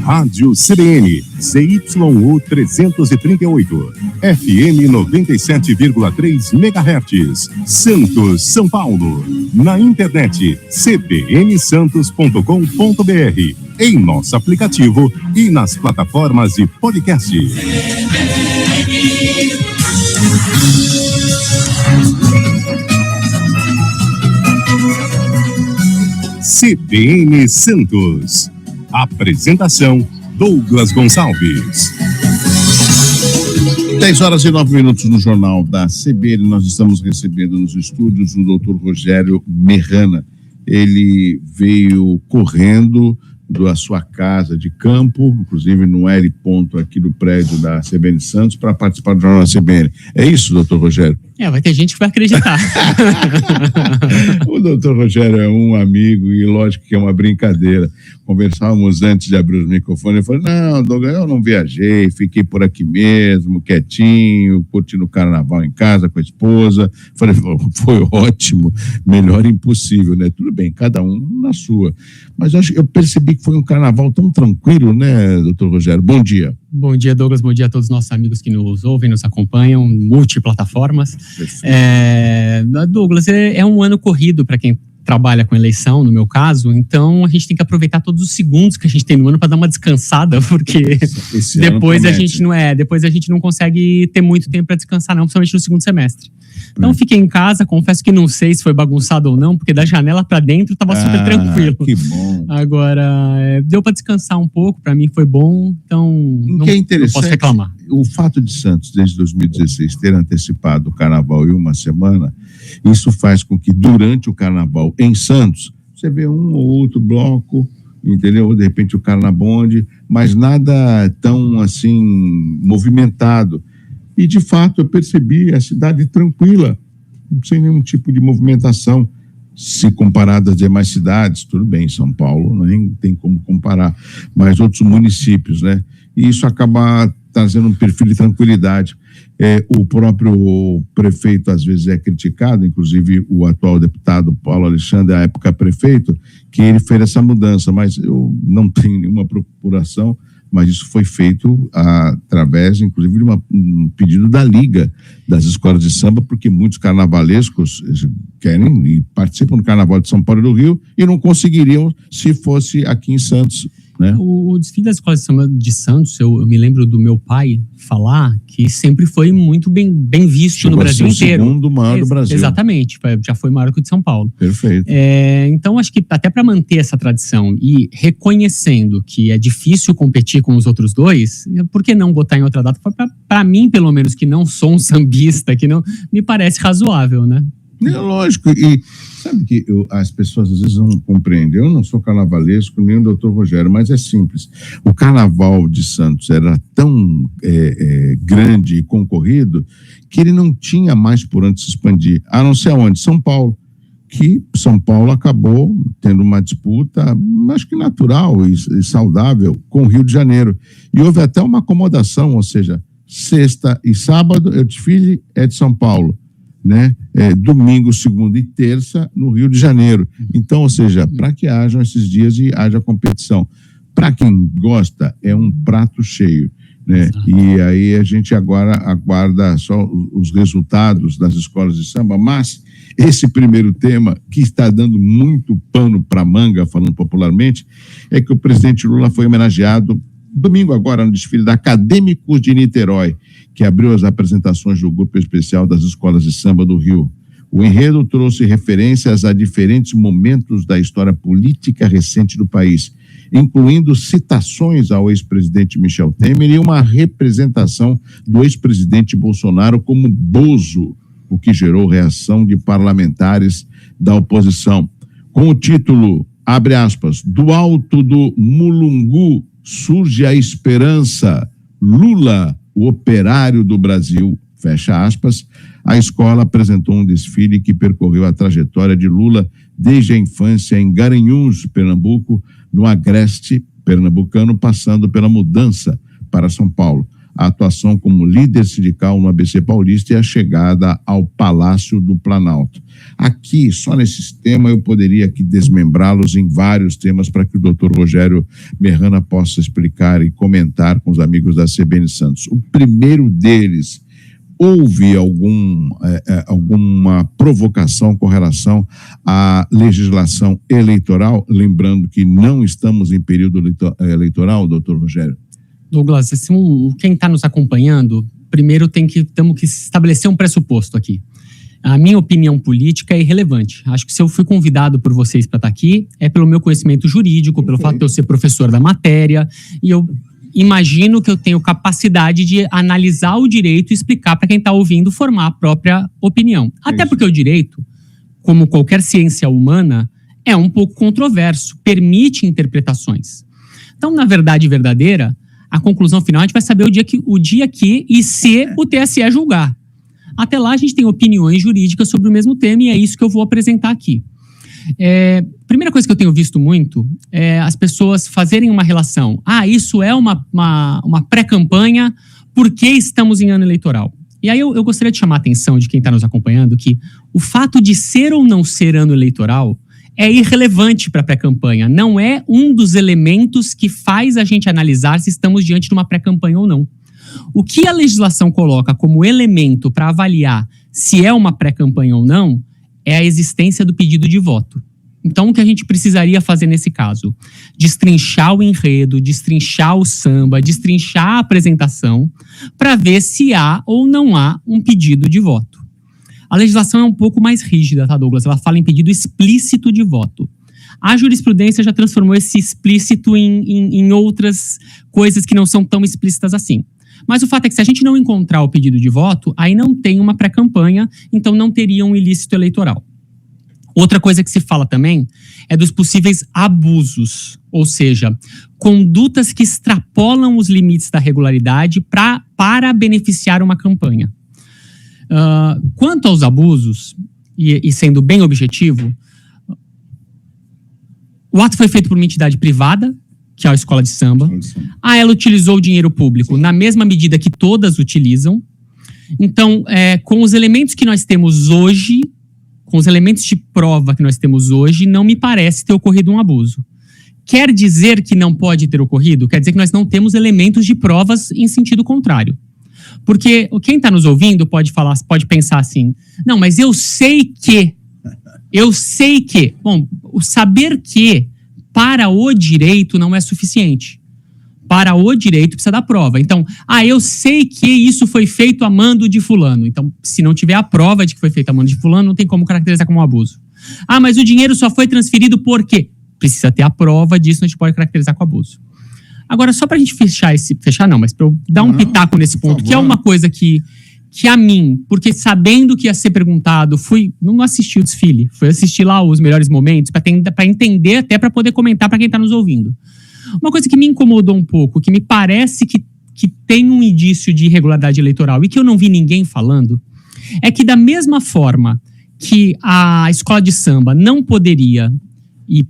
Rádio CBN, ZYU 338, FM 97,3 MHz, Santos, São Paulo. Na internet, cbnsantos.com.br, em nosso aplicativo e nas plataformas de podcast. CBN Santos. Apresentação: Douglas Gonçalves. 10h09 no Jornal da CBN. Nós estamos recebendo nos estúdios o Dr. Rogério Merrana. Ele veio correndo da sua casa de campo, inclusive no L ponto aqui do prédio da CBN Santos, para participar do Jornal da CBN. É isso, doutor Rogério? Vai ter gente que vai acreditar. O doutor Rogério é um amigo e lógico que é uma brincadeira. Conversávamos antes de abrir os microfones, eu falei, não, Douglas, eu não viajei, fiquei por aqui mesmo, quietinho, curtindo o carnaval em casa com a esposa. Falei, foi ótimo, melhor impossível, né? Tudo bem, cada um na sua. Mas eu percebi que foi um carnaval tão tranquilo, né, doutor Rogério? Bom dia. Bom dia, Douglas. Bom dia a todos os nossos amigos que nos ouvem, nos acompanham, multiplataformas. Douglas, é um ano corrido para quem trabalha com eleição, no meu caso, então a gente tem que aproveitar todos os segundos que a gente tem no ano para dar uma descansada, porque depois a gente não consegue ter muito tempo para descansar, não, principalmente no segundo semestre. Então fiquei em casa, confesso que não sei se foi bagunçado ou não, porque da janela para dentro estava super tranquilo. Que bom. Agora, deu para descansar um pouco, para mim foi bom, então não posso reclamar. O fato de Santos, desde 2016, ter antecipado o carnaval em uma semana, isso faz com que durante o carnaval em Santos, você vê um ou outro bloco, entendeu? Ou de repente o carnabonde, mas nada tão assim movimentado. E de fato eu percebi a cidade tranquila, sem nenhum tipo de movimentação. Se comparado às demais cidades, tudo bem, São Paulo nem tem como comparar, mas outros municípios, né? E isso acaba trazendo um perfil de tranquilidade. O próprio prefeito às vezes é criticado, inclusive o atual deputado Paulo Alexandre, à época prefeito, que ele fez essa mudança, mas eu não tenho nenhuma procuração, mas isso foi feito através, inclusive, de um pedido da Liga das Escolas de Samba, porque muitos carnavalescos querem e participam do Carnaval de São Paulo e do Rio e não conseguiriam se fosse aqui em Santos, né? O desfile das escolas de samba de Santos, eu me lembro do meu pai falar que sempre foi muito bem visto no Brasil inteiro. O segundo maior do Brasil. Exatamente, já foi maior que o de São Paulo. Perfeito. Então, acho que até para manter essa tradição e reconhecendo que é difícil competir com os outros dois, por que não botar em outra data? Para mim, pelo menos, que não sou um sambista, que não me parece razoável, né? É lógico, e sabe que as pessoas às vezes não compreendem. Eu não sou carnavalesco, nem o doutor Rogério, mas é simples. O carnaval de Santos era tão grande e concorrido que ele não tinha mais por onde se expandir, a não ser onde? São Paulo. Que São Paulo acabou tendo uma disputa, acho que natural e saudável, com o Rio de Janeiro. E houve até uma acomodação, ou seja, sexta e sábado, o desfile é de São Paulo, né? Domingo, segunda e terça no Rio de Janeiro. Então, ou seja, para que hajam esses dias e haja competição. Para quem gosta, é um prato cheio, né? E aí a gente agora aguarda só os resultados das escolas de samba, mas esse primeiro tema, que está dando muito pano para manga, falando popularmente, é que o presidente Lula foi homenageado domingo agora no desfile da Acadêmicos de Niterói, que abriu as apresentações do grupo especial das escolas de samba do Rio. O enredo trouxe referências a diferentes momentos da história política recente do país, incluindo citações ao ex-presidente Michel Temer e uma representação do ex-presidente Bolsonaro como Bozo, o que gerou reação de parlamentares da oposição. Com o título, abre aspas, do alto do Mulungu surge a esperança, Lula, o operário do Brasil, fecha aspas. A escola apresentou um desfile que percorreu a trajetória de Lula desde a infância em Garanhuns, Pernambuco, no agreste pernambucano, passando pela mudança para São Paulo. a atuação como líder sindical no ABC Paulista e a chegada ao Palácio do Planalto. Aqui, só nesse tema, eu poderia aqui desmembrá-los em vários temas para que o doutor Rogério Merrana possa explicar e comentar com os amigos da CBN Santos. O primeiro deles, houve alguma provocação com relação à legislação eleitoral? Lembrando que não estamos em período eleitoral, doutor Rogério. Douglas, quem está nos acompanhando, primeiro temos que estabelecer um pressuposto aqui. A minha opinião política é irrelevante. Acho que se eu fui convidado por vocês para estar aqui, é pelo meu conhecimento jurídico, pelo fato de eu ser professor da matéria, e eu imagino que eu tenho capacidade de analisar o direito e explicar para quem está ouvindo, formar a própria opinião. Até porque o direito, como qualquer ciência humana, é um pouco controverso, permite interpretações. Então, na verdade verdadeira, a conclusão final a gente vai saber o dia que e se o TSE julgar. Até lá a gente tem opiniões jurídicas sobre o mesmo tema e é isso que eu vou apresentar aqui. Primeira coisa que eu tenho visto muito é as pessoas fazerem uma relação. Isso é uma pré-campanha porque estamos em ano eleitoral. E aí eu gostaria de chamar a atenção de quem está nos acompanhando que o fato de ser ou não ser ano eleitoral é irrelevante para a pré-campanha. Não é um dos elementos que faz a gente analisar se estamos diante de uma pré-campanha ou não. O que a legislação coloca como elemento para avaliar se é uma pré-campanha ou não é a existência do pedido de voto. Então, o que a gente precisaria fazer nesse caso? Destrinchar o enredo, destrinchar o samba, destrinchar a apresentação para ver se há ou não há um pedido de voto. A legislação é um pouco mais rígida, tá, Douglas? Ela fala em pedido explícito de voto. A jurisprudência já transformou esse explícito em outras coisas que não são tão explícitas assim. Mas o fato é que se a gente não encontrar o pedido de voto, aí não tem uma pré-campanha, então não teria um ilícito eleitoral. Outra coisa que se fala também é dos possíveis abusos, ou seja, condutas que extrapolam os limites da regularidade para beneficiar uma campanha. Quanto aos abusos, e sendo bem objetivo, o ato foi feito por uma entidade privada, que é a escola de samba. Ela utilizou o dinheiro público na mesma medida que todas utilizam. Então, com os elementos que nós temos hoje, com os elementos de prova que nós temos hoje, não me parece ter ocorrido um abuso. Quer dizer que não pode ter ocorrido? Quer dizer que nós não temos elementos de provas em sentido contrário. Porque quem está nos ouvindo pode pensar assim, não, mas eu sei que. Bom, o saber que para o direito não é suficiente. Para o direito precisa da prova. Então, eu sei que isso foi feito a mando de fulano. Então, se não tiver a prova de que foi feito a mando de fulano, não tem como caracterizar como um abuso. Mas o dinheiro só foi transferido por quê? Precisa ter a prova disso, a gente pode caracterizar com abuso. Agora, só para a gente mas para eu dar um pitaco nesse ponto, que é uma coisa que a mim, porque sabendo que ia ser perguntado, não assisti o desfile, fui assistir lá os melhores momentos, para entender até para poder comentar para quem está nos ouvindo. Uma coisa que me incomodou um pouco, que me parece que tem um indício de irregularidade eleitoral e que eu não vi ninguém falando, é que da mesma forma que a escola de samba não poderia, e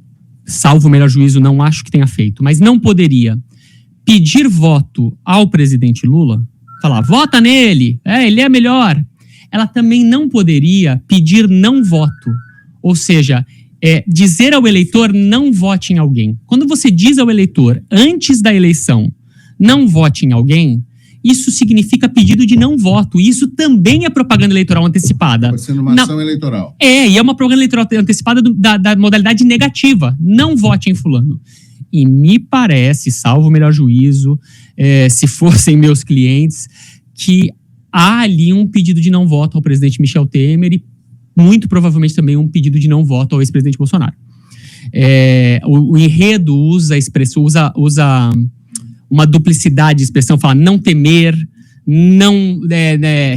salvo o melhor juízo, não acho que tenha feito, mas não poderia pedir voto ao presidente Lula, falar, vota nele, ele é melhor. Ela também não poderia pedir não voto, ou seja, dizer ao eleitor não vote em alguém. Quando você diz ao eleitor, antes da eleição, não vote em alguém, isso significa pedido de não voto. E isso também é propaganda eleitoral antecipada. Pode ser numa ação eleitoral. E é uma propaganda eleitoral antecipada da modalidade negativa. Não vote em fulano. E me parece, salvo o melhor juízo, se fossem meus clientes, que há ali um pedido de não voto ao presidente Michel Temer e muito provavelmente também um pedido de não voto ao ex-presidente Bolsonaro. O enredo usa uma duplicidade de expressão, fala não temer,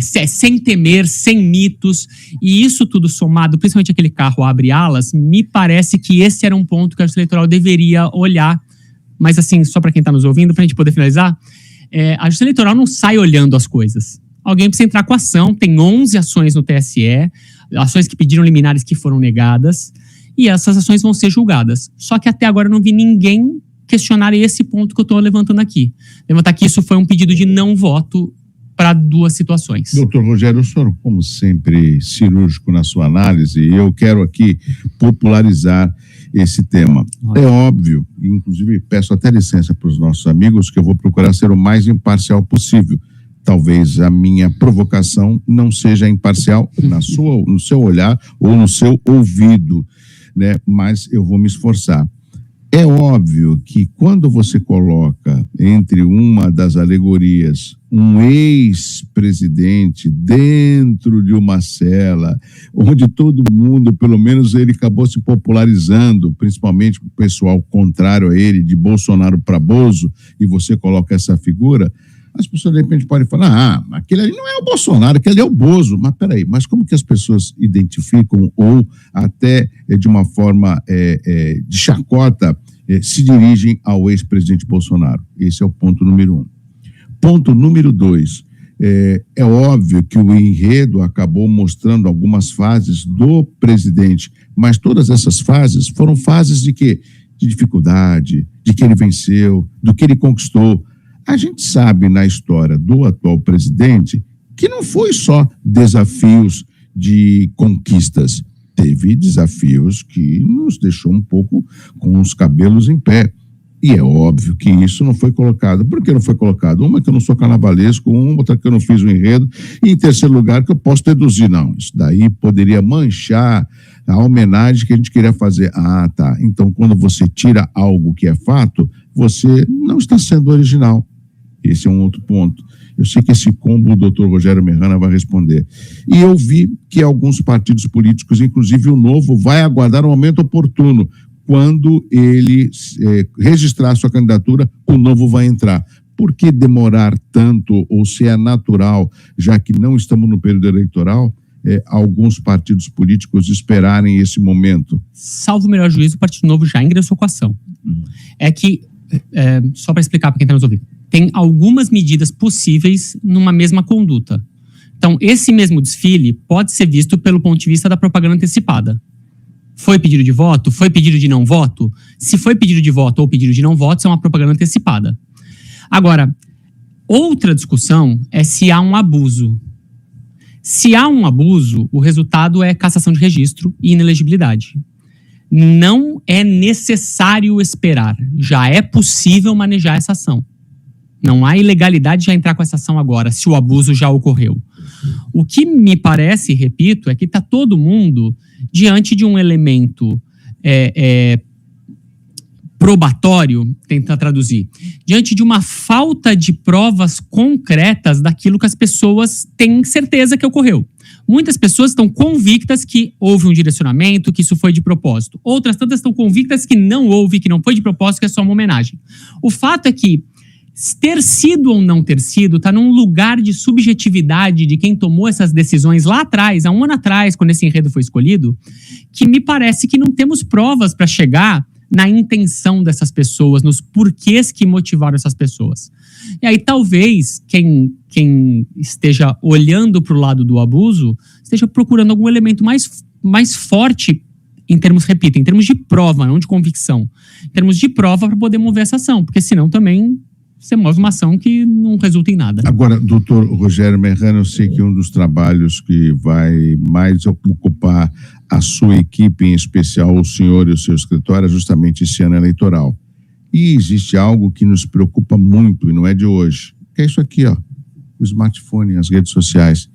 sem temer, sem mitos, e isso tudo somado, principalmente aquele carro abre alas, me parece que esse era um ponto que a Justiça Eleitoral deveria olhar, mas assim, só para quem está nos ouvindo, para a gente poder finalizar, a Justiça Eleitoral não sai olhando as coisas. Alguém precisa entrar com ação, tem 11 ações no TSE, ações que pediram liminares que foram negadas, e essas ações vão ser julgadas. Só que até agora eu não vi ninguém questionar esse ponto que eu estou levantando aqui. Levantar que isso foi um pedido de não voto para 2 situações. Doutor Rogério, o senhor, como sempre, cirúrgico na sua análise, e eu quero aqui popularizar esse tema. É óbvio, inclusive peço até licença para os nossos amigos, que eu vou procurar ser o mais imparcial possível. Talvez a minha provocação não seja imparcial no seu olhar ou no seu ouvido, né? Mas eu vou me esforçar. É óbvio que quando você coloca entre uma das alegorias um ex-presidente dentro de uma cela, onde todo mundo, pelo menos ele acabou se popularizando, principalmente o pessoal contrário a ele, de Bolsonaro para Bozo, e você coloca essa figura, as pessoas de repente podem falar, aquele ali não é o Bolsonaro, aquele é o Bozo. Mas peraí, mas como que as pessoas identificam ou até de uma forma de chacota se dirigem ao ex-presidente Bolsonaro? Esse é o ponto número 1. Ponto número 2, é óbvio que o enredo acabou mostrando algumas fases do presidente, mas todas essas fases foram fases de quê? De dificuldade, de que ele venceu, do que ele conquistou. A gente sabe na história do atual presidente que não foi só desafios de conquistas, teve desafios que nos deixou um pouco com os cabelos em pé. E é óbvio que isso não foi colocado. Por que não foi colocado? Uma, que eu não sou carnavalesco, outra, que eu não fiz o enredo, e em terceiro lugar, que eu posso deduzir. Não, isso daí poderia manchar a homenagem que a gente queria fazer. Tá. Então, quando você tira algo que é fato, você não está sendo original. Esse é um outro ponto. Eu sei que esse combo o doutor Rogério Merrana vai responder. E eu vi que alguns partidos políticos, inclusive o Novo, vai aguardar um momento oportuno. Quando ele registrar sua candidatura, o Novo vai entrar. Por que demorar tanto, ou se é natural, já que não estamos no período eleitoral, alguns partidos políticos esperarem esse momento? Salvo o melhor juízo, o Partido Novo já ingressou com a ação. É que, só para explicar para quem está nos ouvindo, tem algumas medidas possíveis numa mesma conduta. Então, esse mesmo desfile pode ser visto pelo ponto de vista da propaganda antecipada. Foi pedido de voto? Foi pedido de não voto? Se foi pedido de voto ou pedido de não voto, isso é uma propaganda antecipada. Agora, outra discussão é se há um abuso. Se há um abuso, o resultado é cassação de registro e inelegibilidade. Não é necessário esperar. Já é possível manejar essa ação. Não há ilegalidade de já entrar com essa ação agora, se o abuso já ocorreu. O que me parece, repito, é que está todo mundo diante de um elemento probatório, tentar traduzir, diante de uma falta de provas concretas daquilo que as pessoas têm certeza que ocorreu. Muitas pessoas estão convictas que houve um direcionamento, que isso foi de propósito. Outras tantas estão convictas que não houve, que não foi de propósito, que é só uma homenagem. O fato é que ter sido ou não ter sido está num lugar de subjetividade de quem tomou essas decisões lá atrás, há um ano atrás, quando esse enredo foi escolhido, que me parece que não temos provas para chegar na intenção dessas pessoas, nos porquês que motivaram essas pessoas. E aí talvez quem esteja olhando para o lado do abuso esteja procurando algum elemento mais forte em termos, repito, em termos de prova, não de convicção, em termos de prova para poder mover essa ação, porque senão também você move uma ação que não resulta em nada. Agora, doutor Rogério Merrana, eu sei que um dos trabalhos que vai mais ocupar a sua equipe, em especial o senhor e o seu escritório, é justamente esse ano eleitoral. E existe algo que nos preocupa muito, e não é de hoje, que é isso aqui, ó, o smartphone, as redes sociais.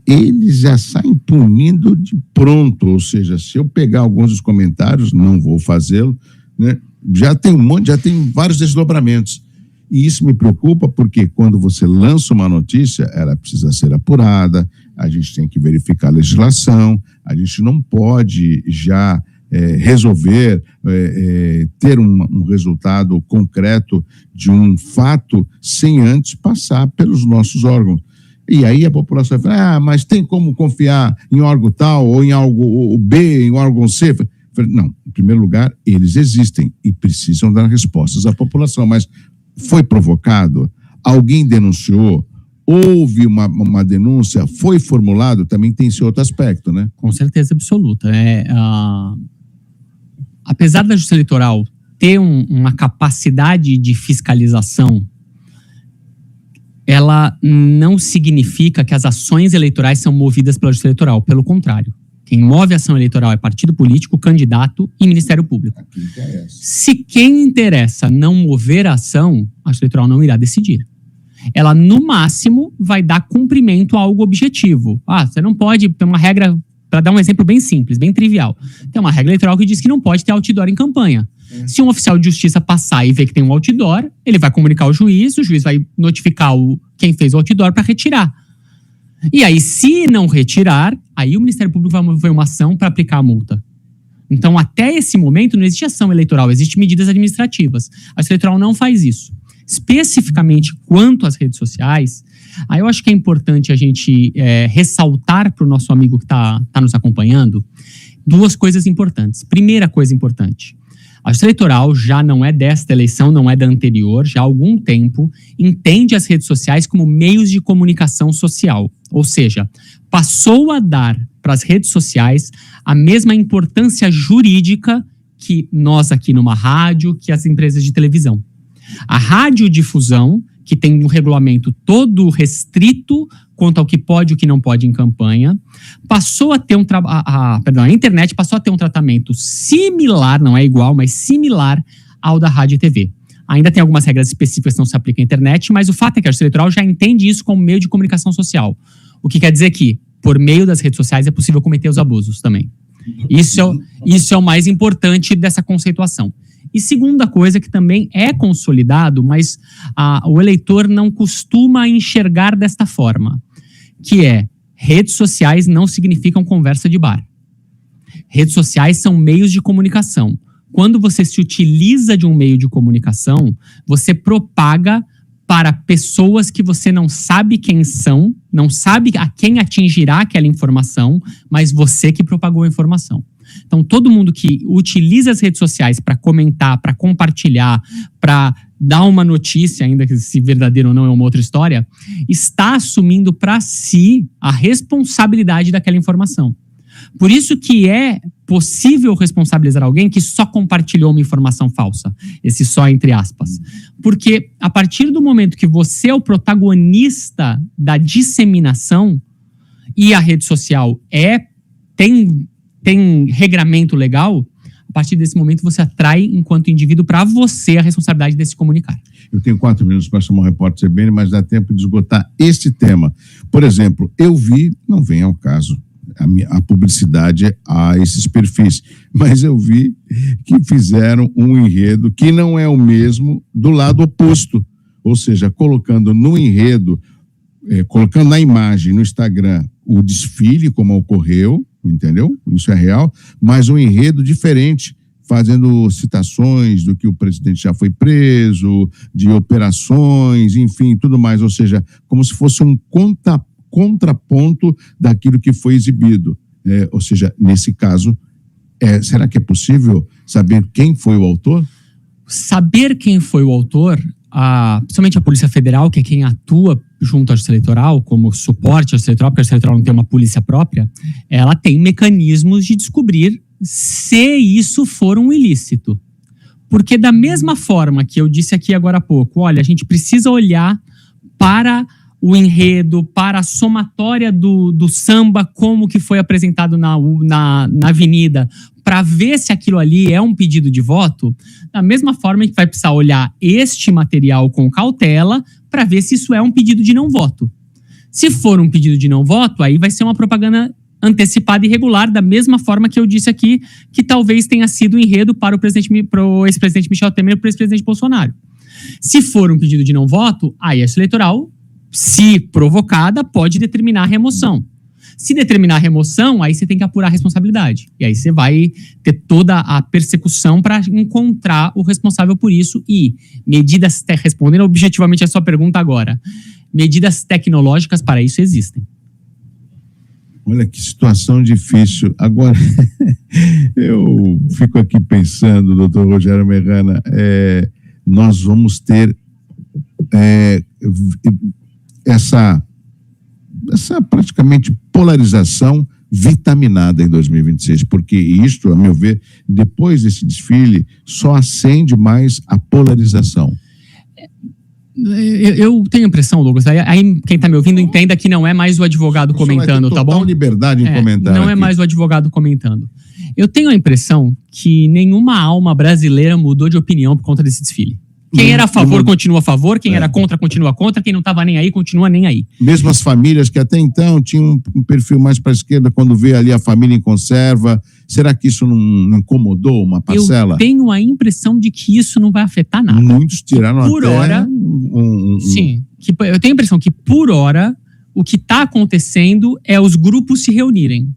Eles já saem punindo de pronto, ou seja, se eu pegar alguns dos comentários, não vou fazê-lo, né? Já tem vários desdobramentos. E isso me preocupa porque quando você lança uma notícia, ela precisa ser apurada, a gente tem que verificar a legislação, a gente não pode já resolver, ter um resultado concreto de um fato sem antes passar pelos nossos órgãos. E aí a população fala, mas tem como confiar em órgão tal, ou em algo B, em órgão C? Não, em primeiro lugar, eles existem e precisam dar respostas à população, mas foi provocado, alguém denunciou, houve uma denúncia, foi formulado, também tem esse outro aspecto, né? Com certeza absoluta. Apesar da Justiça Eleitoral ter uma capacidade de fiscalização, ela não significa que as ações eleitorais são movidas pela Justiça Eleitoral. Pelo contrário. Quem move a ação eleitoral é partido político, candidato e Ministério Público. Se quem interessa não mover a ação, a Justiça Eleitoral não irá decidir. Ela, no máximo, vai dar cumprimento a algo objetivo. Você não pode ter uma regra, para dar um exemplo bem simples, bem trivial. Tem uma regra eleitoral que diz que não pode ter outdoor em campanha. Se um oficial de justiça passar e ver que tem um outdoor, ele vai comunicar ao juiz, o juiz vai notificar quem fez o outdoor para retirar. E aí, se não retirar, aí o Ministério Público vai mover uma ação para aplicar a multa. Então, até esse momento, não existe ação eleitoral, existem medidas administrativas. A Justiça Eleitoral não faz isso. Especificamente quanto às redes sociais, aí eu acho que é importante a gente ressaltar para o nosso amigo que está nos acompanhando duas coisas importantes. Primeira coisa importante, a Justiça Eleitoral já não é desta eleição, não é da anterior, já há algum tempo, entende as redes sociais como meios de comunicação social. Ou seja, passou a dar para as redes sociais a mesma importância jurídica que nós aqui numa rádio, que as empresas de televisão. A radiodifusão, que tem um regulamento todo restrito quanto ao que pode e o que não pode em campanha, passou a ter a internet passou a ter um tratamento similar, não é igual, mas similar ao da rádio e TV. Ainda tem algumas regras específicas que não se aplicam à internet, mas o fato é que a Justiça Eleitoral já entende isso como meio de comunicação social. O que quer dizer que, por meio das redes sociais, é possível cometer os abusos também. Isso é o mais importante dessa conceituação. E segunda coisa que também é consolidado, mas o eleitor não costuma enxergar desta forma, que é, redes sociais não significam conversa de bar. Redes sociais são meios de comunicação. Quando você se utiliza de um meio de comunicação, você propaga para pessoas que você não sabe quem são, não sabe a quem atingirá aquela informação, mas você que propagou a informação. Então, todo mundo que utiliza as redes sociais para comentar, para compartilhar, para dar uma notícia, ainda que se verdadeiro ou não é uma outra história, está assumindo para si a responsabilidade daquela informação. Por isso que é possível responsabilizar alguém que só compartilhou uma informação falsa. Esse só entre aspas. Porque a partir do momento que você é o protagonista da disseminação e a rede social tem regramento legal, a partir desse momento você atrai, enquanto indivíduo, para você a responsabilidade de se comunicar. Eu tenho 4 minutos para chamar o repórter CBN, mas dá tempo de esgotar este tema. Por exemplo, eu vi, não vem ao caso, a publicidade a esses perfis, mas eu vi que fizeram um enredo que não é o mesmo do lado oposto, ou seja, colocando no enredo, colocando na imagem, no Instagram, o desfile, como ocorreu, entendeu? Isso é real, mas um enredo diferente, fazendo citações do que o presidente já foi preso, de operações, enfim, tudo mais, ou seja, como se fosse um contraponto daquilo que foi exibido. Ou seja, nesse caso, será que é possível saber quem foi o autor? Saber quem foi o autor, principalmente a Polícia Federal, que é quem atua junto à Justiça Eleitoral, como suporte à Justiça Eleitoral, porque a Justiça Eleitoral não tem uma polícia própria, ela tem mecanismos de descobrir se isso for um ilícito. Porque da mesma forma que eu disse aqui agora há pouco, olha, a gente precisa olhar para o enredo, para a somatória do samba, como que foi apresentado na avenida, para ver se aquilo ali é um pedido de voto, da mesma forma a gente vai precisar olhar este material com cautela para ver se isso é um pedido de não voto. Se for um pedido de não voto, aí vai ser uma propaganda antecipada e irregular, da mesma forma que eu disse aqui, que talvez tenha sido enredo para o ex-presidente Michel Temer e para o ex-presidente Bolsonaro. Se for um pedido de não voto, aí a Justiça Eleitoral, se provocada, pode determinar a remoção. Se determinar a remoção, aí você tem que apurar a responsabilidade. E aí você vai ter toda a persecução para encontrar o responsável por isso. E medidas, respondendo objetivamente a sua pergunta agora, medidas tecnológicas para isso existem. Olha que situação difícil. Agora, eu fico aqui pensando, doutor Rogério Meirana, nós vamos ter essa praticamente polarização vitaminada em 2026, porque isto, a meu ver, depois desse desfile, só acende mais a polarização. Eu tenho a impressão, Douglas, aí quem está me ouvindo entenda que não é mais o advogado comentando, tá bom? Total liberdade em comentar. Não aqui. é mais o advogado comentando. Eu tenho a impressão que nenhuma alma brasileira mudou de opinião por conta desse desfile. Quem era a favor continua a favor, quem era contra continua contra, quem não estava nem aí continua nem aí. Mesmo as famílias que até então tinham um perfil mais para a esquerda, quando vê ali a família em conserva, será que isso não incomodou uma parcela? Eu tenho a impressão de que isso não vai afetar nada. Muitos tiraram por até... hora, sim. Eu tenho a impressão que por hora o que está acontecendo é os grupos se reunirem.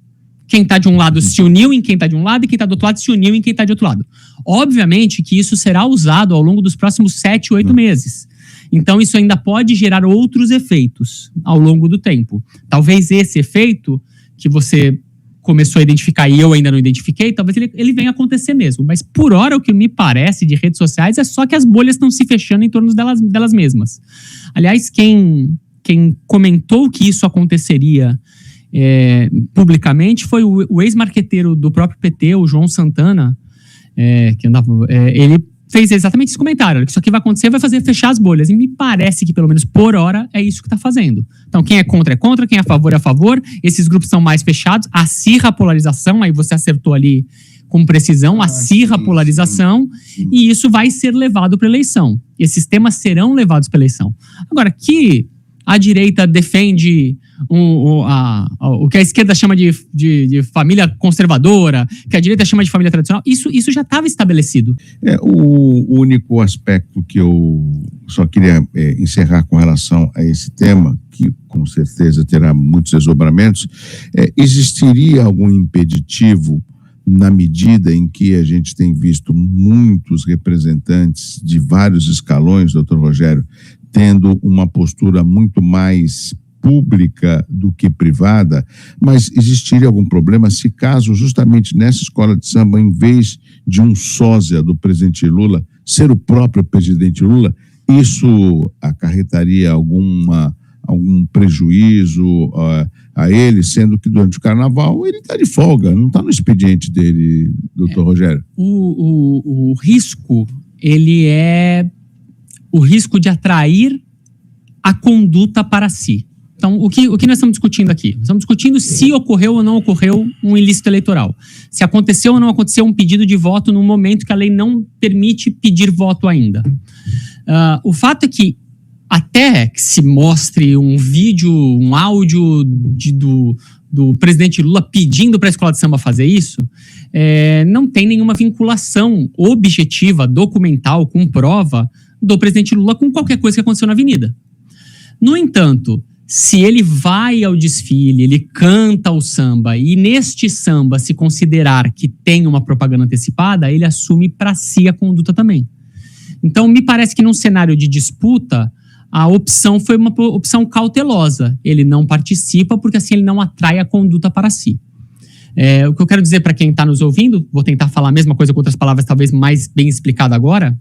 Quem está de um lado se uniu em quem está de um lado e quem está do outro lado se uniu em quem está de outro lado. Obviamente que isso será usado ao longo dos próximos 7, 8 meses. Então isso ainda pode gerar outros efeitos ao longo do tempo. Talvez esse efeito que você começou a identificar e eu ainda não identifiquei, talvez ele venha a acontecer mesmo. Mas por hora o que me parece de redes sociais é só que as bolhas estão se fechando em torno delas mesmas. Aliás, quem comentou que isso aconteceria publicamente foi o ex-marqueteiro do próprio PT, o João Santana, ele fez exatamente esse comentário, que isso aqui vai acontecer, vai fazer fechar as bolhas, e me parece que pelo menos por hora é isso que está fazendo. Então quem é contra, quem é a favor, esses grupos são mais fechados, acirra a polarização, aí você acertou ali com precisão, acirra a polarização, e isso vai ser levado para a eleição. Esses temas serão levados para a eleição. Agora, que a direita defende o que a esquerda chama de família conservadora, que a direita chama de família tradicional, isso já estava estabelecido. O único aspecto que eu só queria encerrar com relação a esse tema, que com certeza terá muitos desdobramentos, existiria algum impeditivo na medida em que a gente tem visto muitos representantes de vários escalões, doutor Rogério, tendo uma postura muito mais pública do que privada, mas existiria algum problema se caso justamente nessa escola de samba, em vez de um sósia do presidente Lula ser o próprio presidente Lula, isso acarretaria algum prejuízo a ele, sendo que durante o carnaval ele está de folga, não está no expediente dele, doutor Rogério? O risco, ele é o risco de atrair a conduta para si. Então, o que nós estamos discutindo aqui? Nós estamos discutindo se ocorreu ou não ocorreu um ilícito eleitoral. Se aconteceu ou não aconteceu um pedido de voto no momento que a lei não permite pedir voto ainda. O fato é que até que se mostre um vídeo, um áudio do presidente Lula pedindo para a escola de samba fazer isso, não tem nenhuma vinculação objetiva, documental, com prova do presidente Lula com qualquer coisa que aconteceu na avenida. No entanto, se ele vai ao desfile, ele canta o samba e neste samba se considerar que tem uma propaganda antecipada, ele assume para si a conduta também. Então, me parece que num cenário de disputa, a opção foi uma opção cautelosa. Ele não participa porque assim ele não atrai a conduta para si. O que eu quero dizer para quem está nos ouvindo, vou tentar falar a mesma coisa com outras palavras, talvez mais bem explicado agora,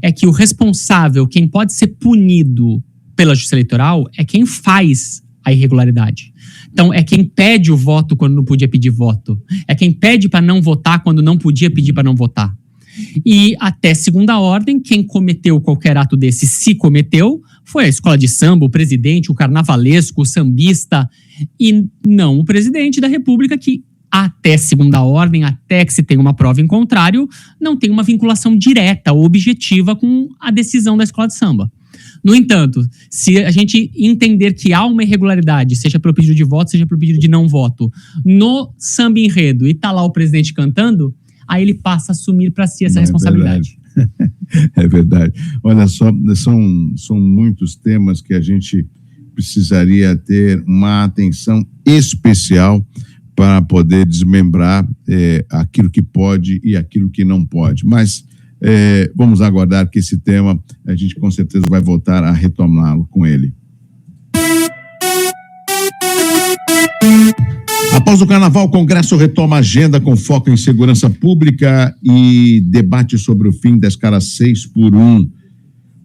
é que o responsável, quem pode ser punido pela Justiça Eleitoral, é quem faz a irregularidade. Então, é quem pede o voto quando não podia pedir voto. É quem pede para não votar quando não podia pedir para não votar. E até segunda ordem, quem cometeu qualquer ato desse, se cometeu, foi a escola de samba, o presidente, o carnavalesco, o sambista, e não o presidente da República, que até segunda ordem, até que se tenha uma prova em contrário, não tem uma vinculação direta ou objetiva com a decisão da escola de samba. No entanto, se a gente entender que há uma irregularidade, seja pelo pedido de voto, seja pelo pedido de não voto, no samba enredo e tá lá o presidente cantando, aí ele passa a assumir para si essa responsabilidade. É verdade. Olha só, são muitos temas que a gente precisaria ter uma atenção especial para poder desmembrar aquilo que pode e aquilo que não pode. Mas vamos aguardar que esse tema, a gente com certeza vai voltar a retomá-lo com ele. Após o Carnaval, o Congresso retoma a agenda com foco em segurança pública e debate sobre o fim da escala 6x1.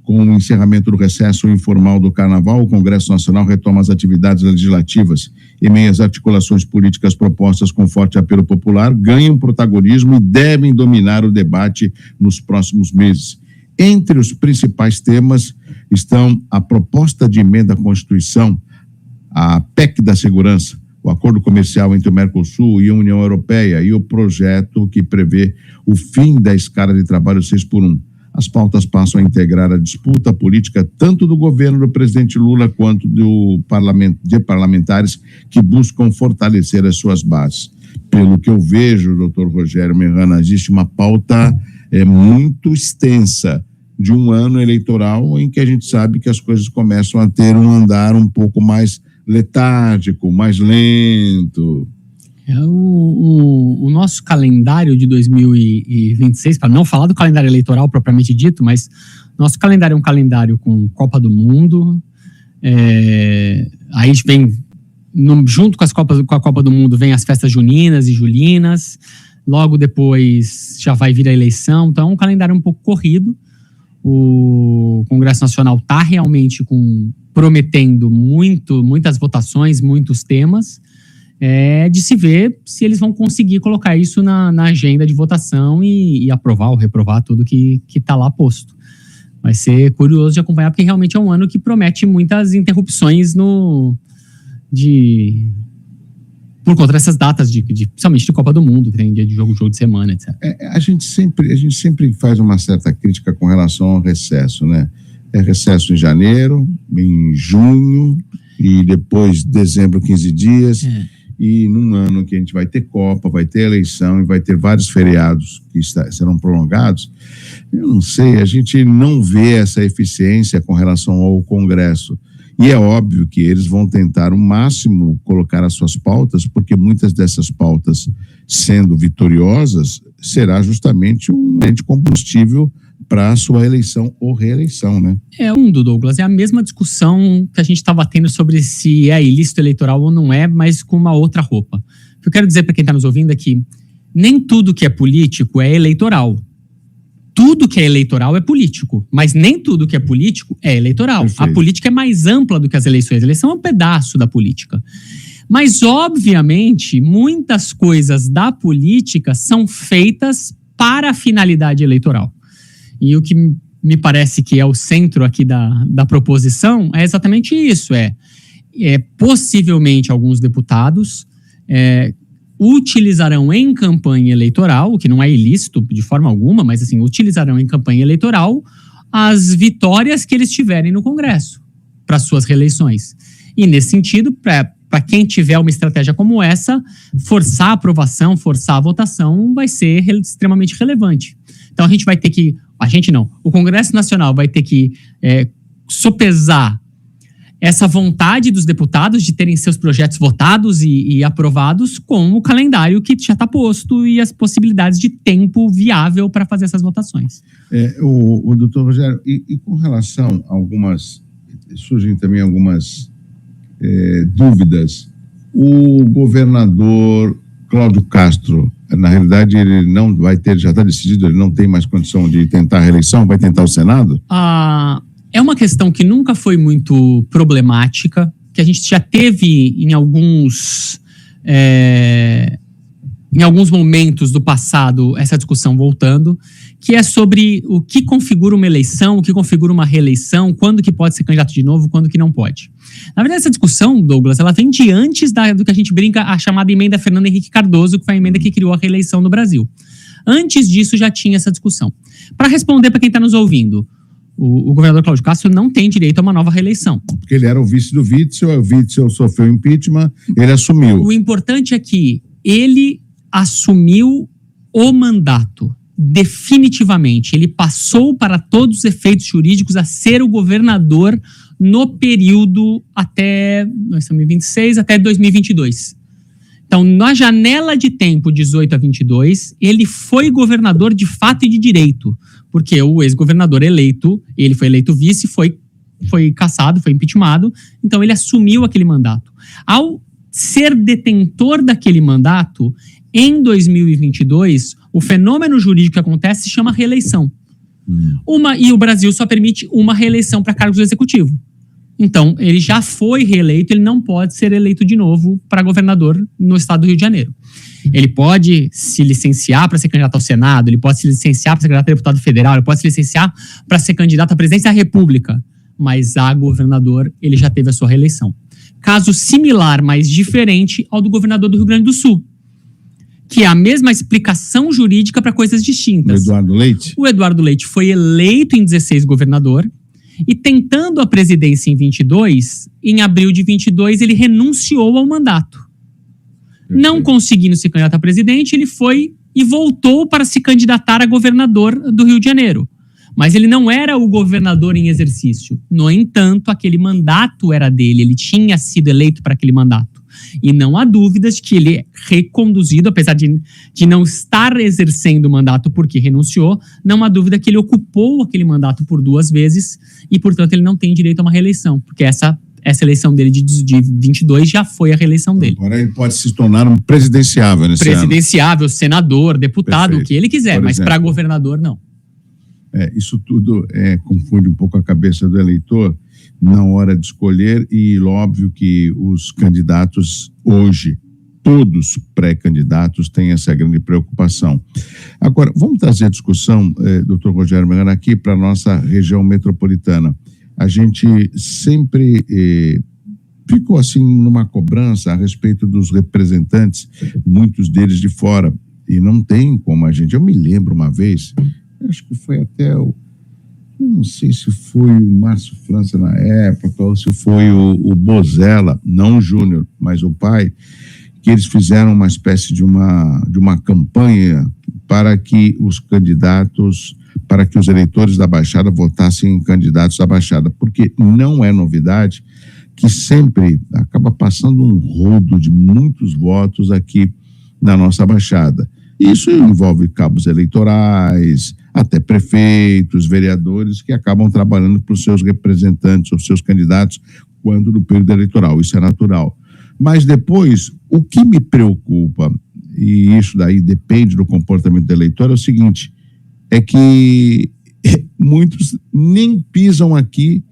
Com o encerramento do recesso informal do Carnaval, o Congresso Nacional retoma as atividades legislativas e meias articulações políticas propostas com forte apelo popular ganham protagonismo e devem dominar o debate nos próximos meses. Entre os principais temas estão a proposta de emenda à Constituição, a PEC da Segurança, o acordo comercial entre o Mercosul e a União Europeia e o projeto que prevê o fim da escala de trabalho 6x1. As pautas passam a integrar a disputa política tanto do governo do presidente Lula quanto de parlamentares que buscam fortalecer as suas bases. Pelo que eu vejo, doutor Rogério Mehanna, existe uma pauta muito extensa de um ano eleitoral em que a gente sabe que as coisas começam a ter um andar um pouco mais letárgico, mais lento. O nosso calendário de 2026, para não falar do calendário eleitoral propriamente dito, mas nosso calendário é um calendário com Copa do Mundo, aí vem, junto com a Copa do Mundo, vem as festas juninas e julinas, logo depois já vai vir a eleição, então é um calendário um pouco corrido. O Congresso Nacional está realmente prometendo muitas votações, muitos temas, de se ver se eles vão conseguir colocar isso na agenda de votação e aprovar ou reprovar tudo que está lá posto. Vai ser curioso de acompanhar, porque realmente é um ano que promete muitas interrupções por conta dessas datas, principalmente de Copa do Mundo, que tem dia de jogo de semana, etc. A gente sempre faz uma certa crítica com relação ao recesso, né? É recesso em janeiro, em junho, e depois dezembro, 15 dias... E num ano que a gente vai ter Copa, vai ter eleição e vai ter vários feriados que serão prolongados, eu não sei, a gente não vê essa eficiência com relação ao Congresso. E é óbvio que eles vão tentar o máximo colocar as suas pautas, porque muitas dessas pautas, sendo vitoriosas, será justamente um grande combustível para a sua eleição ou reeleição, né? Douglas, é a mesma discussão que a gente estava tendo sobre se é ilícito eleitoral ou não é, mas com uma outra roupa. O que eu quero dizer para quem está nos ouvindo é que nem tudo que é político é eleitoral. Tudo que é eleitoral é político, mas nem tudo que é político é eleitoral. Perfeito. A política é mais ampla do que as eleições. A eleição é um pedaço da política. Mas, obviamente, muitas coisas da política são feitas para a finalidade eleitoral. E o que me parece que é o centro aqui da proposição é exatamente isso, possivelmente alguns deputados utilizarão em campanha eleitoral, o que não é ilícito de forma alguma, mas assim, utilizarão em campanha eleitoral as vitórias que eles tiverem no Congresso para suas reeleições. E nesse sentido, para quem tiver uma estratégia como essa, forçar a aprovação, forçar a votação vai ser extremamente relevante. Então o Congresso Nacional vai ter que sopesar essa vontade dos deputados de terem seus projetos votados e aprovados com o calendário que já está posto e as possibilidades de tempo viável para fazer essas votações. O doutor Rogério, e com relação a surgem também algumas dúvidas. O governador Cláudio Castro, na realidade, ele não vai ter, já está decidido, ele não tem mais condição de tentar a reeleição, vai tentar o Senado? É uma questão que nunca foi muito problemática, que a gente já teve em alguns momentos do passado essa discussão voltando, que é sobre o que configura uma eleição, o que configura uma reeleição, quando que pode ser candidato de novo, quando que não pode. Na verdade, essa discussão, Douglas, ela vem de antes do que a gente brinca, a chamada emenda Fernando Henrique Cardoso, que foi a emenda que criou a reeleição no Brasil. Antes disso, já tinha essa discussão. Para responder para quem está nos ouvindo, o governador Cláudio Castro não tem direito a uma nova reeleição. Porque ele era o vice do Witzel, o Witzel sofreu impeachment, ele assumiu. O importante é que ele assumiu o mandato definitivamente. Ele passou para todos os efeitos jurídicos a ser o governador no período até 2026, até 2022. Então, na janela de tempo 18 a 22, ele foi governador de fato e de direito, porque o ex-governador eleito, ele foi eleito vice, foi cassado, foi impeachmentado, então ele assumiu aquele mandato. Ao ser detentor daquele mandato, em 2022, o fenômeno jurídico que acontece se chama reeleição. E o Brasil só permite uma reeleição para cargos do executivo. Então, ele já foi reeleito, ele não pode ser eleito de novo para governador no estado do Rio de Janeiro. Ele pode se licenciar para ser candidato ao Senado, ele pode se licenciar para ser candidato a deputado federal, ele pode se licenciar para ser candidato à presidência da República, mas a governador, ele já teve a sua reeleição. Caso similar, mas diferente ao do governador do Rio Grande do Sul, que é a mesma explicação jurídica para coisas distintas. O Eduardo Leite? O Eduardo Leite foi eleito em 16 governador, e tentando a presidência em 22, em abril de 22, ele renunciou ao mandato. Perfeito. Não conseguindo se candidatar a presidente, ele foi e voltou para se candidatar a governador do Rio de Janeiro. Mas ele não era o governador em exercício. No entanto, aquele mandato era dele, ele tinha sido eleito para aquele mandato. E não há dúvidas que ele é reconduzido, apesar de não estar exercendo o mandato porque renunciou, não há dúvida que ele ocupou aquele mandato por 2 vezes e, portanto, ele não tem direito a uma reeleição, porque essa eleição dele de 22 já foi a reeleição dele. Agora ele pode se tornar um presidenciável nesse Presidenciável, senador, deputado, perfeito, o que ele quiser, mas para governador, não. Isso tudo confunde um pouco a cabeça do eleitor na hora de escolher, e óbvio que os candidatos hoje, todos pré-candidatos, têm essa grande preocupação. Agora, vamos trazer a discussão, doutor Rogério Melano, aqui para a nossa região metropolitana. A gente sempre ficou assim numa cobrança a respeito dos representantes, muitos deles de fora, e não tem como a gente... Eu me lembro uma vez, acho que foi até não sei se foi o Márcio França na época, ou se foi o Bozella, não o Júnior, mas o pai, que eles fizeram uma espécie de uma campanha para que os candidatos, para que os eleitores da Baixada votassem em candidatos da Baixada, porque não é novidade que sempre acaba passando um rodo de muitos votos aqui na nossa Baixada. Isso envolve cabos eleitorais, até prefeitos, vereadores, que acabam trabalhando para os seus representantes, os seus candidatos, quando no período eleitoral. Isso é natural. Mas depois, o que me preocupa, e isso daí depende do comportamento do eleitor, é o seguinte, é que muitos nem pisam aqui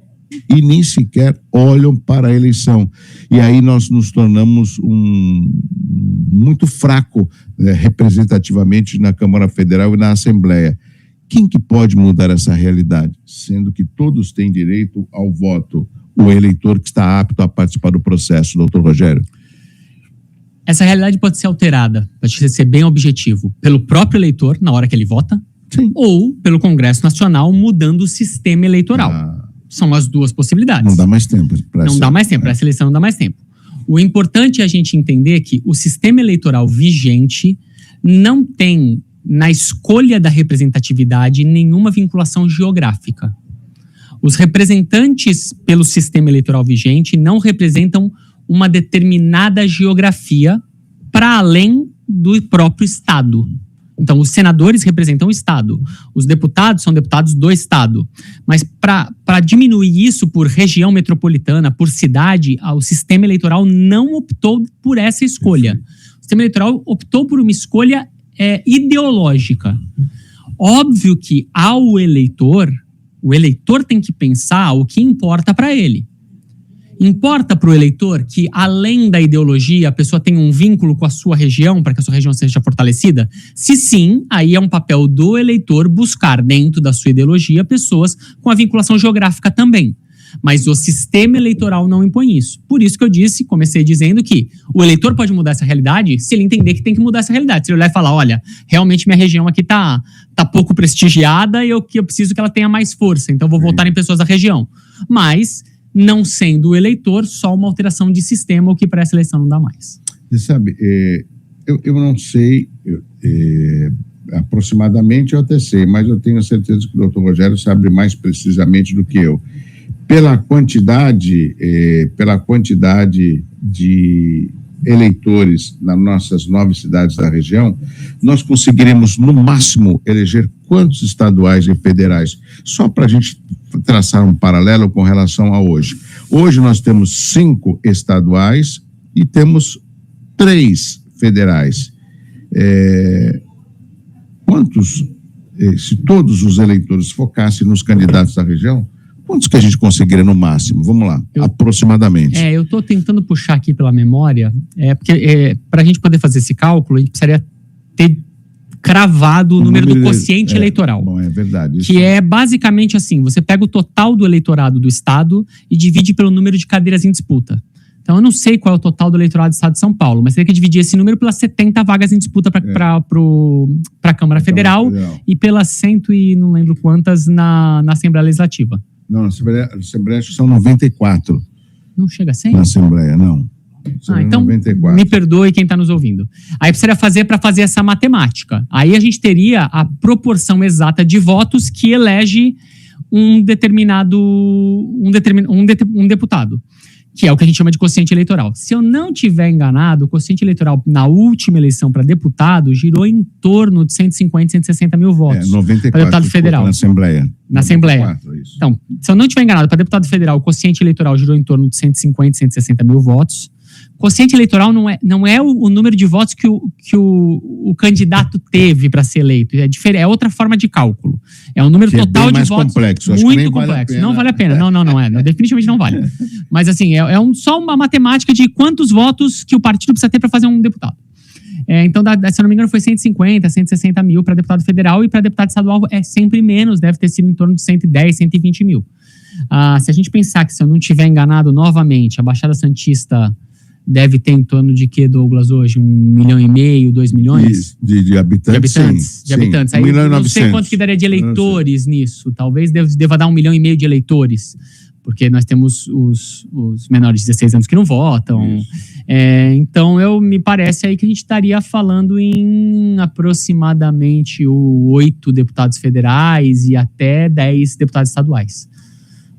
e nem sequer olham para a eleição. E aí nós nos tornamos muito fraco representativamente na Câmara Federal e na Assembleia. Quem que pode mudar essa realidade? Sendo que todos têm direito ao voto, o eleitor que está apto a participar do processo, doutor Rogério. Essa realidade pode ser alterada, pode ser bem objetivo, pelo próprio eleitor na hora que ele vota, sim, ou pelo Congresso Nacional mudando o sistema eleitoral. São as duas possibilidades. Não dá mais tempo. Para essa eleição não dá mais tempo. O importante é a gente entender que o sistema eleitoral vigente não tem, na escolha da representatividade, nenhuma vinculação geográfica. Os representantes pelo sistema eleitoral vigente não representam uma determinada geografia para além do próprio Estado. Então, os senadores representam o Estado, os deputados são deputados do Estado. Mas para diminuir isso por região metropolitana, por cidade, o sistema eleitoral não optou por essa escolha. O sistema eleitoral optou por uma escolha ideológica. Óbvio que o eleitor tem que pensar o que importa para ele. Importa para o eleitor que, além da ideologia, a pessoa tenha um vínculo com a sua região, para que a sua região seja fortalecida? Se sim, aí é um papel do eleitor buscar, dentro da sua ideologia, pessoas com a vinculação geográfica também. Mas o sistema eleitoral não impõe isso. Por isso que eu comecei dizendo que o eleitor pode mudar essa realidade se ele entender que tem que mudar essa realidade. Se ele olhar e falar, olha, realmente minha região aqui tá pouco prestigiada e eu preciso que ela tenha mais força, então vou votar em pessoas da região. Mas, não sendo o eleitor, só uma alteração de sistema, o que para essa eleição não dá mais. Você sabe, eu não sei, aproximadamente eu até sei, mas eu tenho certeza que o doutor Rogério sabe mais precisamente do que eu. Pela quantidade de eleitores nas nossas 9 cidades da região, nós conseguiremos, no máximo, eleger quantos estaduais e federais? Só para a gente traçar um paralelo com relação a hoje. Hoje nós temos 5 estaduais e temos 3 federais. Quantos se todos os eleitores focassem nos candidatos da região, quantos que a gente conseguiria no máximo? Vamos lá, aproximadamente. Eu estou tentando puxar aqui pela memória, porque para a gente poder fazer esse cálculo, a gente precisaria ter cravado o número do quociente eleitoral. Bom, é verdade. Que é basicamente assim, você pega o total do eleitorado do estado e divide pelo número de cadeiras em disputa. Então, eu não sei qual é o total do eleitorado do estado de São Paulo, mas teria que dividir esse número pelas 70 vagas em disputa para a Câmara Federal e pelas 100 e não lembro quantas na Assembleia Legislativa. Não, na Assembleia são 94. Não chega a 100? Na Assembleia, não. Então, 94. Me perdoe quem está nos ouvindo. Aí precisaria fazer para fazer essa matemática. Aí a gente teria a proporção exata de votos que elege um deputado, que é o que a gente chama de quociente eleitoral. Se eu não tiver enganado, o quociente eleitoral na última eleição para deputado girou em torno de 150, 160 mil votos. 94 para deputado federal. Na Assembleia. Na Assembleia. 94, isso. Então, se eu não tiver enganado, para deputado federal, o quociente eleitoral girou em torno de 150, 160 mil votos. Quociente eleitoral não é o número de votos que o candidato teve para ser eleito. É outra forma de cálculo. É um número total de votos complexo. muito complexo. Não vale a pena. Não, definitivamente não vale. Mas assim, só uma matemática de quantos votos que o partido precisa ter para fazer um deputado. Então, se eu não me engano, foi 150, 160 mil para deputado federal e para deputado estadual é sempre menos, deve ter sido em torno de 110, 120 mil. Se a gente pensar que, se eu não estiver enganado novamente, a Baixada Santista deve ter em torno de que, Douglas, hoje? 1,5 milhão, 2 milhões? De habitantes? De habitantes. Aí, não sei quanto que daria de eleitores nisso. Talvez deva dar 1,5 milhão de eleitores, porque nós temos os menores de 16 anos que não votam. Então, me parece aí que a gente estaria falando em aproximadamente 8 deputados federais e até 10 deputados estaduais.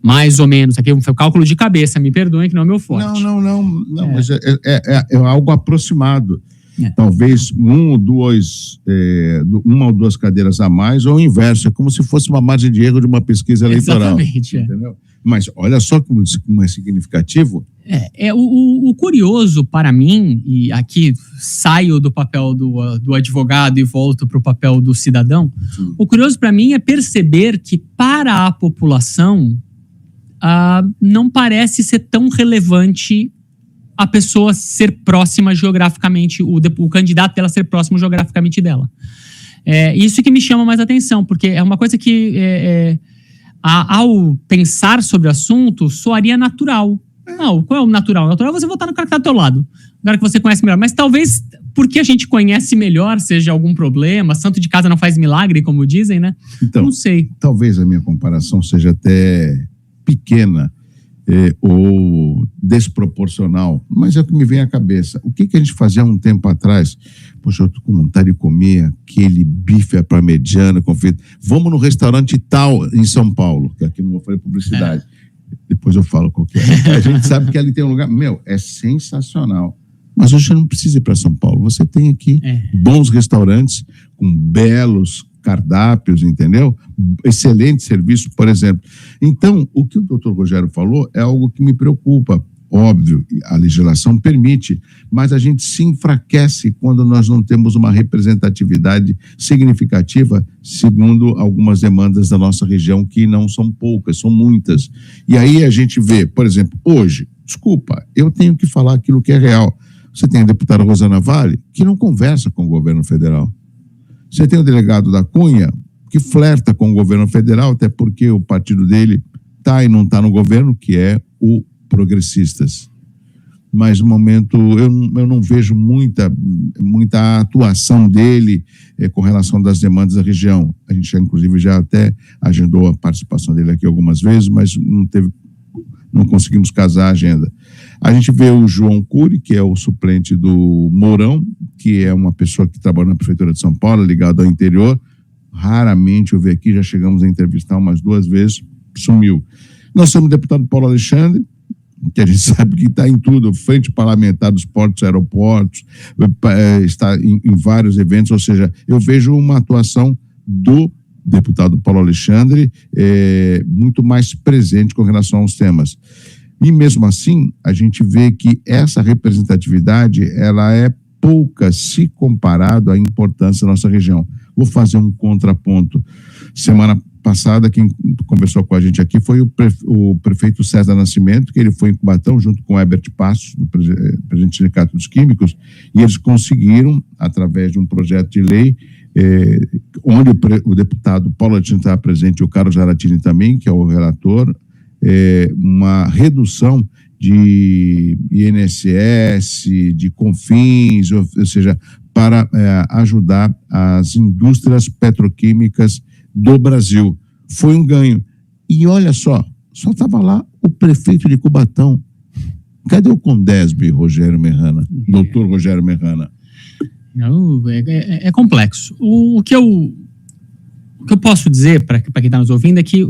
Mais ou menos, aqui foi um cálculo de cabeça, me perdoem que não é o meu forte. Não, mas é algo aproximado. Talvez uma ou duas cadeiras a mais, ou o inverso, é como se fosse uma margem de erro de uma pesquisa eleitoral. Exatamente. Entendeu? Mas olha só como é significativo. O curioso para mim, e aqui saio do papel do advogado e volto para o papel do cidadão, o curioso para mim é perceber que para a população não parece ser tão relevante a pessoa ser próxima geograficamente, o candidato dela ser próximo geograficamente dela. Isso que me chama mais atenção, porque é uma coisa que, ao pensar sobre o assunto, soaria natural. Não, qual é o natural? O natural é você votar no cara que está do teu lado, o cara que você conhece melhor. Mas talvez, porque a gente conhece melhor, seja algum problema, santo de casa não faz milagre, como dizem, né? Então, não sei. Talvez a minha comparação seja até pequena ou desproporcional, mas é o que me vem à cabeça. O que a gente fazia há um tempo atrás? Poxa, eu tô com vontade de comer aquele bife à parmegiana com frito. Vamos no restaurante tal em São Paulo, que aqui não vou fazer publicidade. Depois eu falo qual que é. A gente sabe que ali tem um lugar... é sensacional. Mas hoje você não precisa ir para São Paulo. Você tem aqui bons restaurantes com belos cardápios, entendeu? Excelente serviço, por exemplo. Então, o que o doutor Rogério falou é algo que me preocupa. Óbvio, a legislação permite, mas a gente se enfraquece quando nós não temos uma representatividade significativa, segundo algumas demandas da nossa região, que não são poucas, são muitas. E aí a gente vê, por exemplo, hoje, desculpa, eu tenho que falar aquilo que é real. Você tem a deputada Rosana Vale, que não conversa com o governo federal. Você tem o delegado da Cunha, que flerta com o governo federal, até porque o partido dele está e não está no governo, que é o Progressistas. Mas no momento eu não vejo muita atuação dele com relação das demandas da região. A gente inclusive já até agendou a participação dele aqui algumas vezes, mas não conseguimos casar a agenda. A gente vê o João Cury, que é o suplente do Mourão, que é uma pessoa que trabalha na Prefeitura de São Paulo, ligado ao interior. Raramente eu vi aqui, já chegamos a entrevistar umas 2 vezes, sumiu. Nós temos o deputado Paulo Alexandre, que a gente sabe que está em tudo, frente parlamentar dos portos e aeroportos, está em vários eventos, ou seja, eu vejo uma atuação do deputado Paulo Alexandre muito mais presente com relação aos temas. E mesmo assim, a gente vê que essa representatividade, ela é pouca se comparado à importância da nossa região. Vou fazer um contraponto. Semana passada, quem conversou com a gente aqui foi o prefeito César Nascimento, que ele foi em Cubatão junto com o Herbert Passos, do presidente do Sindicato dos Químicos, e eles conseguiram, através de um projeto de lei, onde o deputado Paulo Latino está presente e o Carlos Zaratini também, que é o relator, uma redução de INSS, de CONFINS, ou seja, para ajudar as indústrias petroquímicas do Brasil. Foi um ganho. E olha só estava lá o prefeito de Cubatão. Cadê o Condesb, Rogério Merrana? Doutor Rogério Merrana? É complexo. O que eu posso dizer para quem está nos ouvindo é que,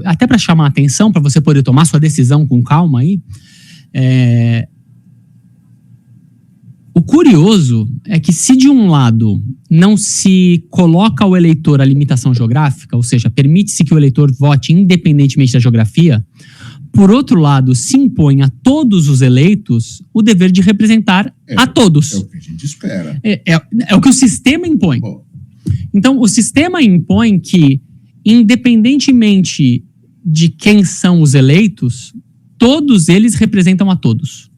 até para chamar a atenção, para você poder tomar sua decisão com calma aí, o curioso é que, se de um lado não se coloca ao eleitor a limitação geográfica, ou seja, permite-se que o eleitor vote independentemente da geografia, por outro lado, se impõe a todos os eleitos o dever de representar a todos. É o que a gente espera. É o que o sistema impõe. Bom. Então, o sistema impõe que, independentemente de quem são os eleitos, todos eles representam a todos.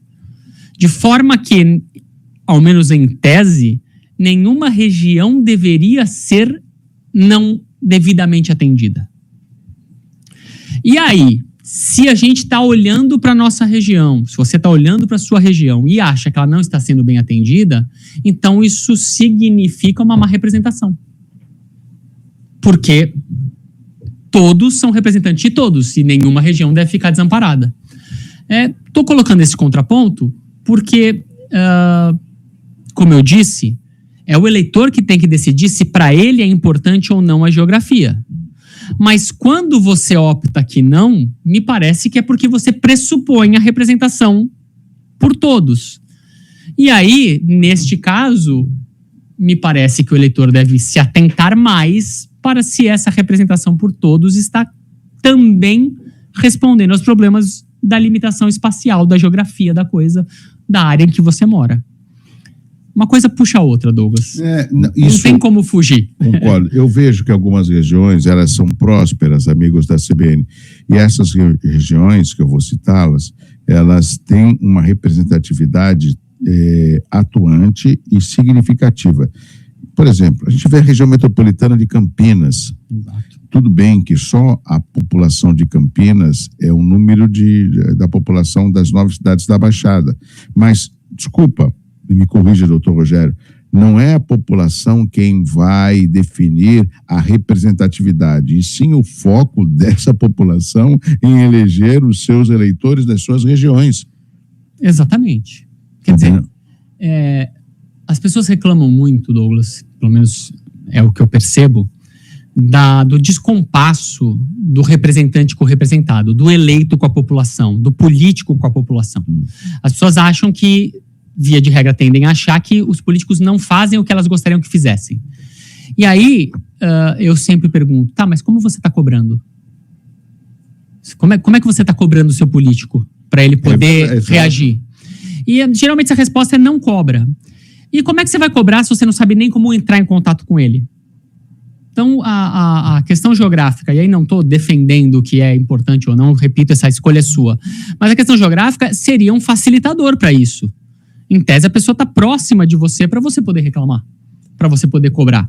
De forma que, ao menos em tese, nenhuma região deveria ser não devidamente atendida. E aí, se a gente está olhando para a nossa região, se você está olhando para a sua região e acha que ela não está sendo bem atendida, então isso significa uma má representação. Porque todos são representantes de todos e nenhuma região deve ficar desamparada. Estou colocando esse contraponto porque, como eu disse, é o eleitor que tem que decidir se para ele é importante ou não a geografia. Mas quando você opta que não, me parece que é porque você pressupõe a representação por todos. E aí, neste caso, me parece que o eleitor deve se atentar mais para se essa representação por todos está também respondendo aos problemas da limitação espacial, da geografia da coisa, da área em que você mora. Uma coisa puxa a outra, Douglas. Não tem como fugir. Concordo. Eu vejo que algumas regiões, elas são prósperas, amigos da CBN. E essas regiões, que eu vou citá-las, elas têm uma representatividade atuante e significativa. Por exemplo, a gente vê a região metropolitana de Campinas. Exato. Tudo bem que só a população de Campinas é o número da população das 9 cidades da Baixada. Mas, desculpa, me corrija, doutor Rogério, não é a população quem vai definir a representatividade, e sim o foco dessa população em eleger os seus eleitores das suas regiões. Exatamente. Quer dizer, as pessoas reclamam muito, Douglas, pelo menos é o que eu percebo, do descompasso do representante com o representado, do eleito com a população, do político com a população. As pessoas acham que, via de regra, tendem a achar que os políticos não fazem o que elas gostariam que fizessem. E aí, eu sempre pergunto, tá, mas como você está cobrando? Como é que você está cobrando o seu político para ele poder reagir? E geralmente a resposta é não cobra. E como é que você vai cobrar se você não sabe nem como entrar em contato com ele? Então, a questão geográfica, e aí não estou defendendo o que é importante ou não, repito, essa escolha é sua, mas a questão geográfica seria um facilitador para isso. Em tese, a pessoa está próxima de você para você poder reclamar, para você poder cobrar.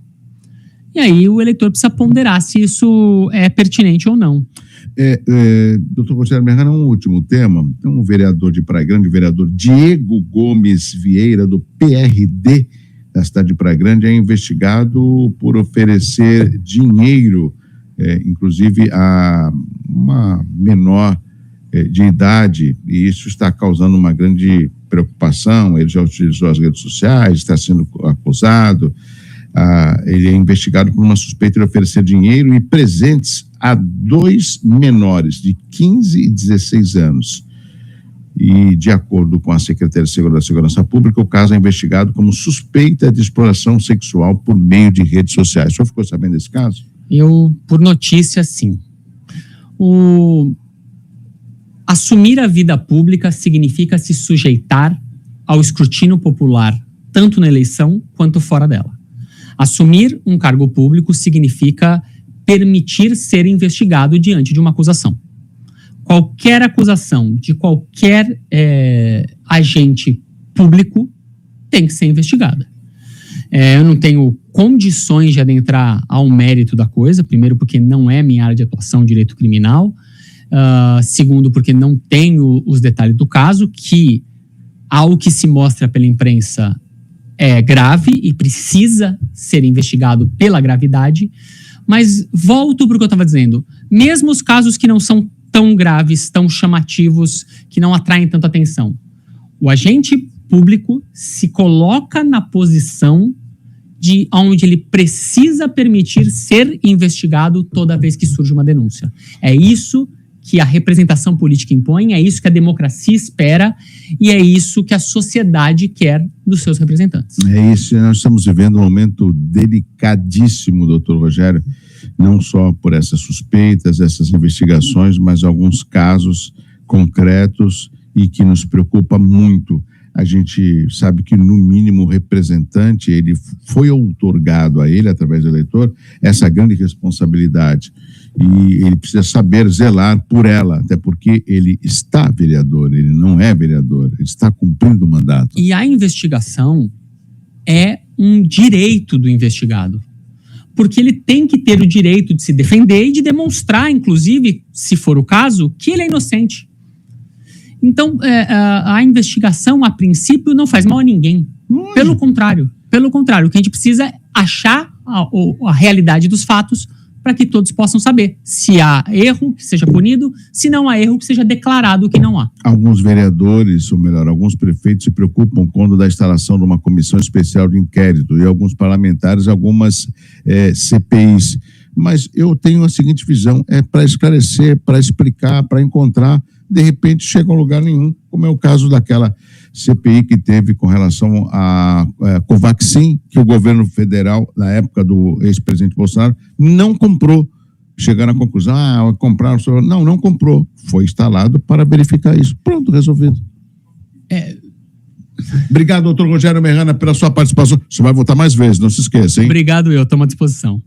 E aí o eleitor precisa ponderar se isso é pertinente ou não. Doutor Rogério Merrana, um último tema. Tem um vereador de Praia Grande, o vereador Diego Gomes Vieira, do PRD da cidade de Praia Grande, é investigado por oferecer dinheiro, inclusive a uma menor de idade, e isso está causando uma grande preocupação. Ele já utilizou as redes sociais, está sendo acusado. Ele é investigado por uma suspeita de oferecer dinheiro e presentes a 2 menores de 15 e 16 anos. E, de acordo com a Secretaria da Segurança Pública, o caso é investigado como suspeita de exploração sexual por meio de redes sociais. O senhor ficou sabendo desse caso? Eu, por notícia, sim. Assumir a vida pública significa se sujeitar ao escrutínio popular, tanto na eleição quanto fora dela. Assumir um cargo público significa permitir ser investigado diante de uma acusação. Qualquer acusação de qualquer agente público tem que ser investigada. Eu não tenho condições de adentrar ao mérito da coisa, primeiro porque não é minha área de atuação direito criminal, segundo porque não tenho os detalhes do caso, que ao que se mostra pela imprensa é grave e precisa ser investigado pela gravidade, mas volto para o que eu estava dizendo, mesmo os casos que não são tão graves, tão chamativos, que não atraem tanta atenção, o agente público se coloca na posição de onde ele precisa permitir ser investigado toda vez que surge uma denúncia. É isso que a representação política impõe, é isso que a democracia espera e é isso que a sociedade quer dos seus representantes. É isso, nós estamos vivendo um momento delicadíssimo, doutor Rogério, não só por essas suspeitas, essas investigações, mas alguns casos concretos e que nos preocupa muito. A gente sabe que, no mínimo, o representante, ele foi outorgado a ele, através do eleitor, essa grande responsabilidade. E ele precisa saber zelar por ela, até porque ele está vereador, ele não é vereador, ele está cumprindo o mandato. E a investigação é um direito do investigado, porque ele tem que ter o direito de se defender e de demonstrar, inclusive, se for o caso, que ele é inocente. Então, a investigação, a princípio, não faz mal a ninguém. Pelo contrário, o que a gente precisa é achar a realidade dos fatos para que todos possam saber se há erro, que seja punido, se não há erro, que seja declarado que não há. Alguns vereadores, ou melhor, alguns prefeitos se preocupam quando da instalação de uma comissão especial de inquérito e alguns parlamentares, algumas CPIs. Mas eu tenho a seguinte visão, é para esclarecer, para explicar, para encontrar, de repente chega a um lugar nenhum, como é o caso daquela CPI que teve com relação a Covaxin, que o governo federal, na época do ex-presidente Bolsonaro, não comprou. Chegaram à conclusão, compraram, não comprou. Foi instalado para verificar isso. Pronto, resolvido. Obrigado, doutor Rogério Mehanna, pela sua participação. Você vai voltar mais vezes, não se esqueça, hein? Obrigado, eu estou à disposição.